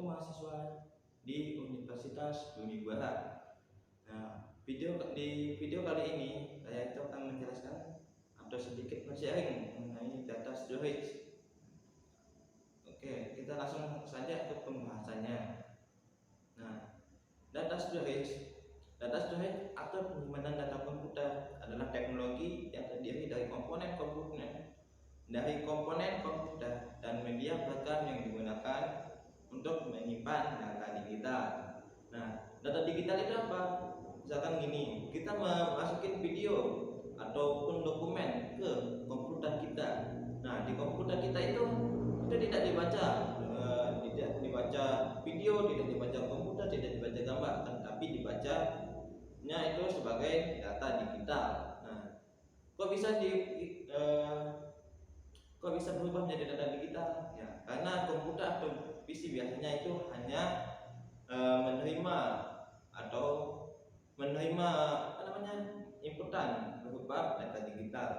itu mahasiswa di Universitas Bumi Barat. Nah, di video kali ini saya itu akan menjelaskan atau sedikit men-sharing mengenai data storage. Oke, kita langsung saja ke pembahasannya. Nah, data storage atau penyimpanan data komputer adalah teknologi yang terdiri dari komponen komputer dan media perekam yang digunakan untuk menyimpan data digital. Nah, data digital itu apa? Misalkan gini, kita masukin video ataupun dokumen ke komputer kita. Nah, di komputer kita itu tidak dibaca, tidak dibaca video, tidak dibaca komputer, tidak dibaca gambar, tapi dibacanya itu sebagai data digital. Nah, kok bisa berubah menjadi data digital? Ya, karena komputer atau PC biasanya itu hanya menerima atau menerima inputan berupa data digital.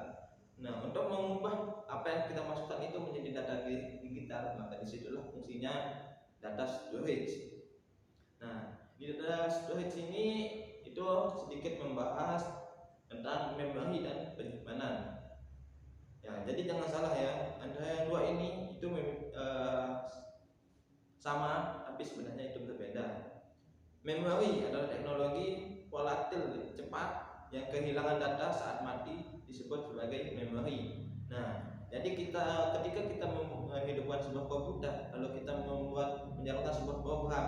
Nah, untuk mengubah apa yang kita masukkan itu menjadi data digital, maka disitulah fungsinya data storage. Nah, di data storage ini itu sedikit membahas tentang memori dan penyimpanan. Ya, jadi jangan salah ya, antara yang dua ini itu sama, tapi sebenarnya itu berbeda. Memori adalah teknologi volatil cepat yang kehilangan data saat mati disebut sebagai memori. Nah, jadi ketika kita menghidupkan sebuah komputer, lalu kita menjalankan sebuah program,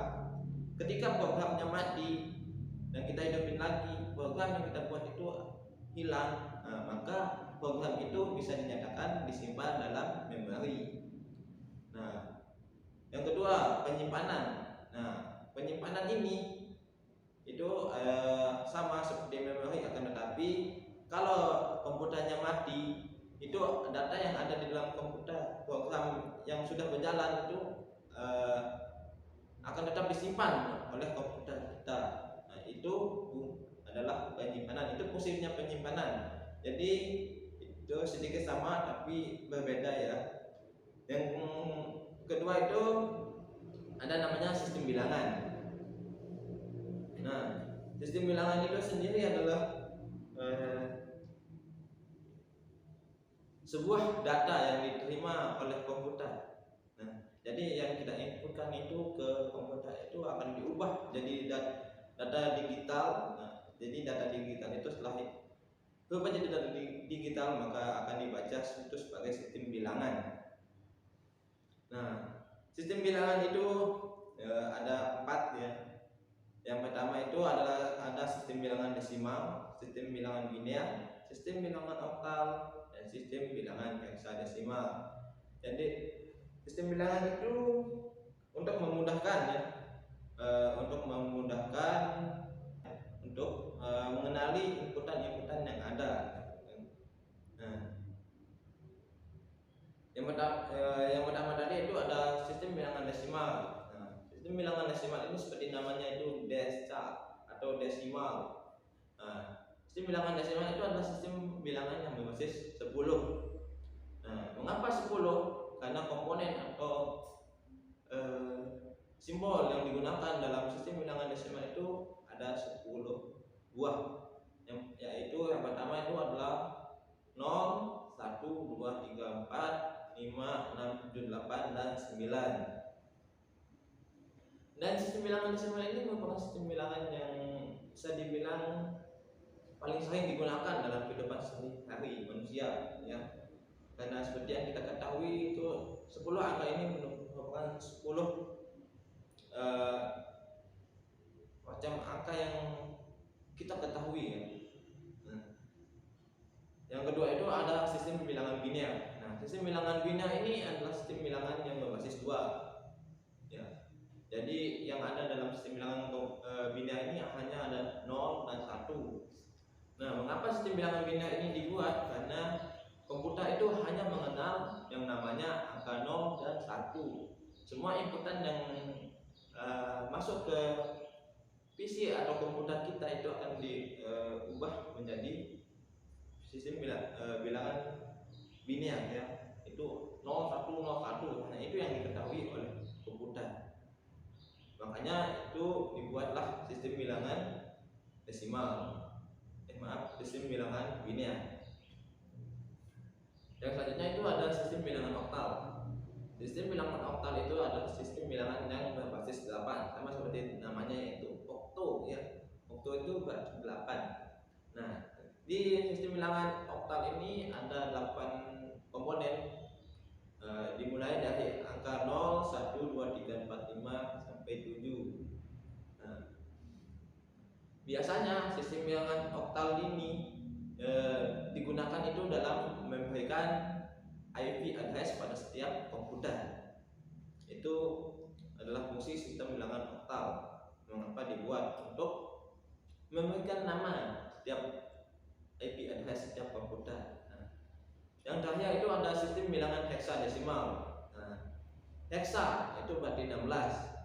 ketika programnya mati dan kita hidupin lagi, program yang kita buat itu hilang, maka program itu bisa dinyatakan disimpan dalam memori. Nah, yang kedua, penyimpanan. Nah, penyimpanan ini itu sama seperti memori, akan tetapi kalau komputernya mati, itu data yang ada di dalam komputer, program yang sudah berjalan itu akan tetap disimpan oleh komputer kita. Nah, itu adalah penyimpanan, itu fungsinya penyimpanan. Jadi itu sedikit sama tapi berbeda ya. Yang kedua itu ada namanya sistem bilangan. Nah, sistem bilangan itu sendiri adalah sebuah data yang diterima oleh komputer. Nah, jadi yang kita inputkan itu ke komputer itu akan diubah jadi data digital. Nah, jadi data digital itu setelah berubah jadi data digital, maka akan dibaca itu sebagai sistem bilangan. Nah, sistem bilangan itu ada 4 ya. Yang pertama itu adalah ada sistem bilangan desimal, sistem bilangan biner, sistem bilangan oktal, dan sistem bilangan heksadesimal. Jadi sistem bilangan itu untuk memudahkan ya, untuk mengenali inputan yang ada. Nah, yang pertama tadi itu ada sistem bilangan desimal. Nah, sistem bilangan desimal ini seperti namanya itu descal atau desimal. Nah, sistem bilangan desimal itu adalah sistem bilangan yang berbasis 10. Nah, mengapa 10? Karena komponen atau simbol yang digunakan dalam sistem bilangan desimal itu ada 10 buah. Yaitu yang pertama itu adalah 0, 1, 2, 3, 4, 5, 6, 7, 8, dan 9. Dan sistem bilangan desimal ini merupakan sistem bilangan yang bisa dibilang paling sering digunakan dalam kehidupan sehari-hari manusia ya. Karena seperti yang kita ketahui itu 10 angka ini merupakan 10 macam angka yang kita ketahui ya. Nah, yang kedua itu ada sistem bilangan biner. Nah, sistem bilangan biner ini adalah sistem bilangan yang berbasis 2 ya. Jadi yang ada dalam sistem bilangan biner ini hanya ada 0 dan 1. Nah, mengapa sistem bilangan biner ini dibuat? Karena komputer itu hanya mengenal yang namanya angka 0 dan 1. Semua inputan yang masuk ke PC atau komputer kita itu akan diubah menjadi sistem bilangan biner ya. Itu 0, 1, 0, 1. Nah, itu yang diketahui oleh komputer. makanya itu dibuatlah sistem bilangan desimal. Sistem bilangan biner. Yang selanjutnya itu ada sistem bilangan oktal. Sistem bilangan oktal itu adalah sistem bilangan yang berbasis 8, sama seperti namanya, yaitu okto ya. Okto itu berarti 8. Nah, di sistem bilangan oktal ini ada 8 komponen. Dimulai dari angka 0, 1, 2, 3, 4, 5 sampai 7. Nah, biasanya sistem bilangan oktal ini digunakan itu dalam memberikan IP address pada setiap komputer. Itu adalah fungsi sistem bilangan oktal. Mengapa dibuat? Untuk memberikan nama setiap IP address setiap komputer. Nah, yang terakhir itu ada sistem bilangan heksadesimal. Nah, heksa itu berarti 16.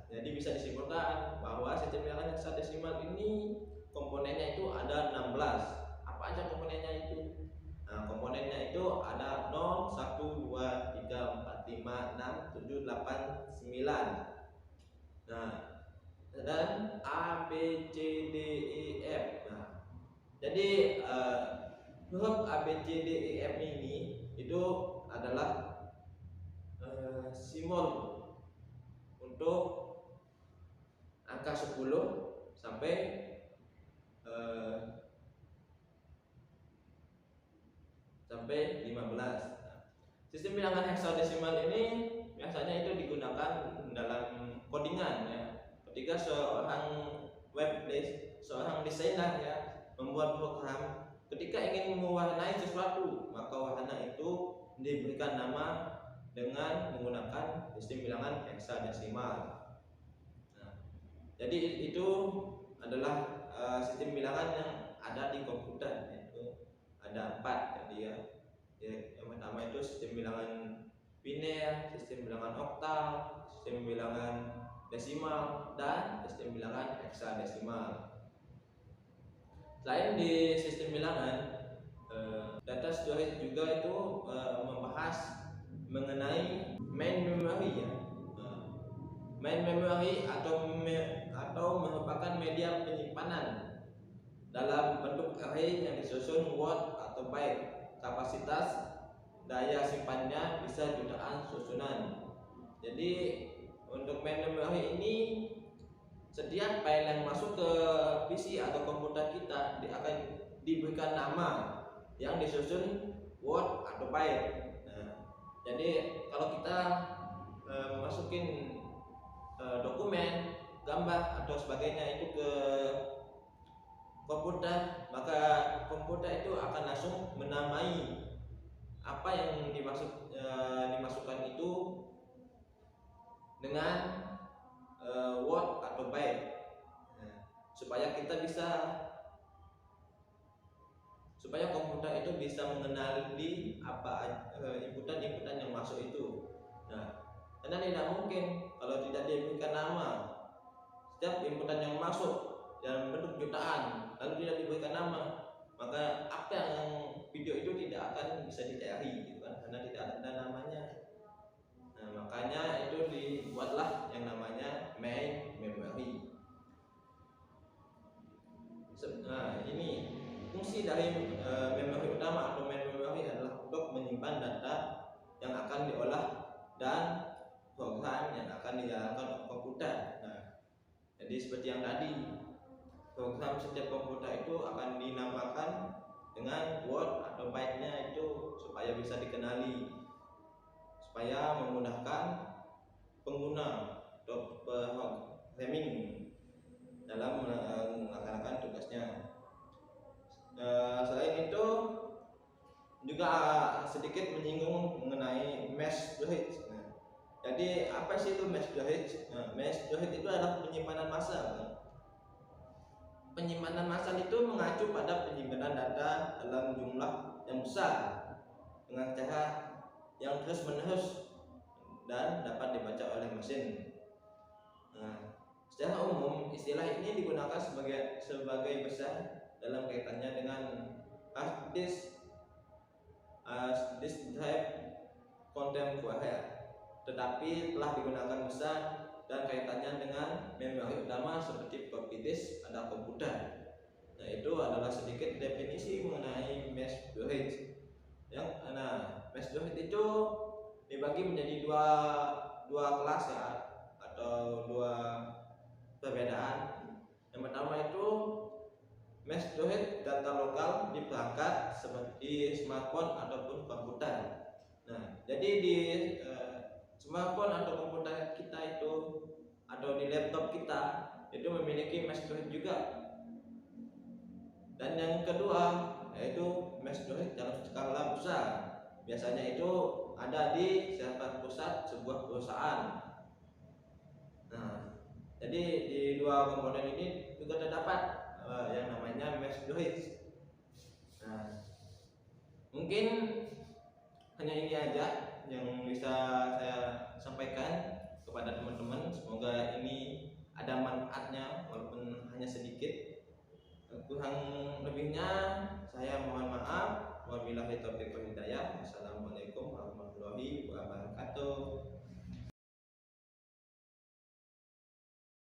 Jadi bisa disimpulkan bahwa sistem bilangan heksadesimal ini komponennya itu ada 16. Apa aja komponennya itu? Nah, komponennya itu ada 0, 1, 2, 3, 4, 5, 6, 7, 8, 9. Nah, dan A, B, C, D, E, F. Nah, jadi huruf A, B, C, D, E, F ini itu adalah simbol untuk angka 10 sampai 15. Sistem bilangan heksadesimal ini biasanya itu digunakan dalam codingan ya. Ketika seorang desainer ya membuat program, ketika ingin mewarnai sesuatu, maka warna itu diberikan nama dengan menggunakan sistem bilangan heksadesimal. Nah, jadi itu adalah sistem bilangan yang ada di komputer, yaitu ada 4 jadi ya. Yang pertama itu sistem bilangan biner, sistem bilangan oktal, sistem bilangan desimal, dan sistem bilangan heksadesimal. Selain di sistem bilangan, data storage juga itu membahas mengenai main memory ya. Main memory atau merupakan media penyimpanan dalam bentuk array yang disusun word atau byte. Kapasitas daya simpannya bisa jutaan susunan. Jadi untuk main memory ini, setiap file yang masuk ke PC atau komputer kita akan diberikan nama yang disusun word atau byte. Nah, jadi kalau kita masukin dokumen, gambar atau sebagainya itu ke komputer, maka komputer itu akan langsung menamai apa yang dimasukkan itu dengan word atau byte. Supaya komputer itu bisa mengenali apa inputan yang masuk itu. Nah, karena tidak mungkin kalau tidak diberikan nama setiap inputan yang masuk dalam bentuk jutaan lalu tidak diberikan nama, maka apa yang video itu tidak akan bisa dicari gitu kan, karena tidak ada namanya. Nah, makanya itu dibuatlah yang namanya main memory. Nah, ini fungsi dari memori utama atau main memory adalah untuk menyimpan data yang akan diolah dan program yang akan dijalankan oleh komputer. Nah, jadi seperti yang tadi, program setiap komputer itu akan dinamakan dengan word atau byte-nya itu supaya bisa dikenali, supaya memudahkan pengguna atau programming dalam melaksanakan tugasnya. Selain itu juga sedikit menyinggung mengenai mass storage. Jadi apa sih itu mass storage? Mass storage itu adalah penyimpanan massal. Penyimpanan massal itu mengacu pada penyimpanan data dalam jumlah yang besar dengan cara yang terus-menerus dan dapat dibaca oleh mesin. Nah, secara umum istilah ini digunakan sebagai besar dalam kaitannya dengan hard disk drive contemporary, tetapi telah digunakan besar dan kaitannya dengan memori seperti Kubernetes, ada komputer. Nah, itu adalah sedikit definisi mengenai mesh storage. Mesh storage itu dibagi menjadi dua kelas ya, atau dua perbedaan. Yang pertama itu mesh storage data lokal di perangkat seperti smartphone ataupun komputer. Nah, jadi di smartphone atau komputer kita itu atau di laptop kita itu memiliki mesh storage juga. Dan yang kedua yaitu mesh storage dalam skala besar. Biasanya itu ada di server pusat sebuah perusahaan. Nah, jadi di dua komponen ini juga terdapat yang namanya mesh storage. Nah, mungkin hanya ini aja yang bisa saya sampaikan kepada teman-teman. Semoga ini ada manfaatnya walaupun hanya sedikit. Kurang lebihnya saya mohon maaf. Wabillahi taufiq wal hidayah. Wassalamualaikum warahmatullahi wabarakatuh.